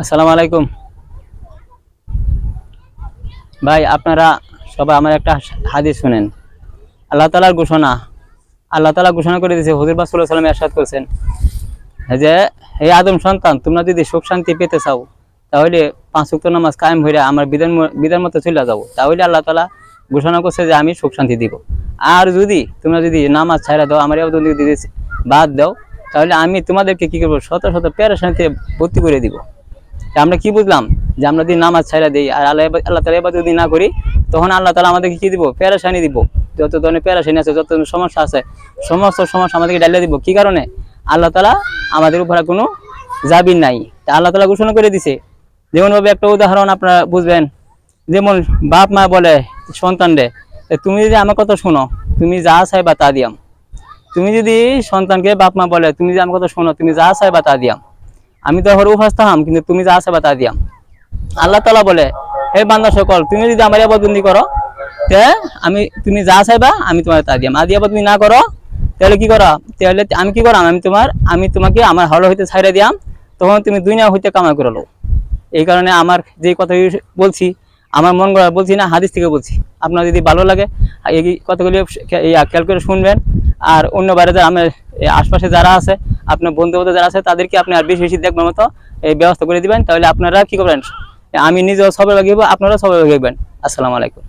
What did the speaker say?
আসসালামু আলাইকুম ভাই, আপনারা সবাই আমার একটা হাদিস শুনেন। আল্লাহ তাআলার ঘোষণা, আল্লাহ তাআলা ঘোষণা করে দিয়েছে, হুজুর পাক সাল্লাল্লাহু আলাইহি ওয়াসাল্লাম ইরশাদ করেছেন যে হে আদম সন্তান, তোমরা যদি সুখ শান্তি পেতে চাও তাহলে 5 ওয়াক্ত নামাজ কায়েম হইরা আমার বিধান মতো চলে যাও, তাহলে আল্লাহ তাআলা ঘোষণা করছে যে আমি সুখ শান্তি দিব। আর যদি তোমরা যদি নামাজ ছাইড়া দাও, আমার ইবাদত যদি বাদ দাও, তাহলে আমি তোমাদেরকে কি করবো, শত শত পেরেশানিতে ভর্তি করে দিব। আমরা কি বুঝলাম যে আমরা যদি নামাজ ছাইড়া দিই আর আল্লাহ তাআলা ইবাদত যদি না করি, তখন আল্লাহ তাআলা আমাদেরকে কি দিব, পেরেশানি দিব। যত ধরনের পেরেশানি আছে, যত সমস্যা আছে, সমস্ত সমস্যা আমাদেরকে ডালিয়ে দিব। কি কারণে? আল্লাহ তাআলা আমাদের উপরে কোনো জাবির নাই, তা আল্লাহ তাআলা ঘোষণা করে দিছে। যেমন ভাবে একটা উদাহরণ আপনারা বুঝবেন, যেমন বাপ মা বলে সন্তানরে, তুমি যদি আমার কথা শোনো, তুমি যা চাইবা তা দিয়াম। তুমি যদি সন্তানকে বাপ মা বলে, তুমি যদি আমার কথা শোনো, তুমি যা চাইবা তা দিয়াম। আমি তো হরু ফাস্তাহাম, কিন্তু তুমি যা চাইবা তা দিয়াম। আল্লাহ তাআলা বলে, হে বান্দা সকল, তুমি যদি আমার ইবাদত করো, তে তুমি যা চাইবা আমি তোমার তা দিয়াম। আদি ইবাদত না করো, তাহলে কি করো, তাহলে আমি কি করাম, আমি তোমাকে আমার হল হইতে ছাইড়া দিয়াম, তখন তুমি দুনিয়া হইতে কামাই করে লো। এই কারণে আমার যে কথা বলছি, আমার মন গড়া বলছি না, হাদিস থেকে বলছি। আপনার যদি ভালো লাগে এই কথাগুলি খেয়াল করে শুনবেন। আর অন্য বাইরে যারা আমার আশপাশে যারা আছে, আপনার বন্ধু যারা আছে, তাদেরকে আপনি আর বেশি বেশি দেখবার মতো এই ব্যবস্থা করে দিবেন। তাহলে আপনারা কি করবেন, আমি নিজেও সবাই ভাগিব, আপনারাও সবাই ভাগিবেন। আসসালামু আলাইকুম।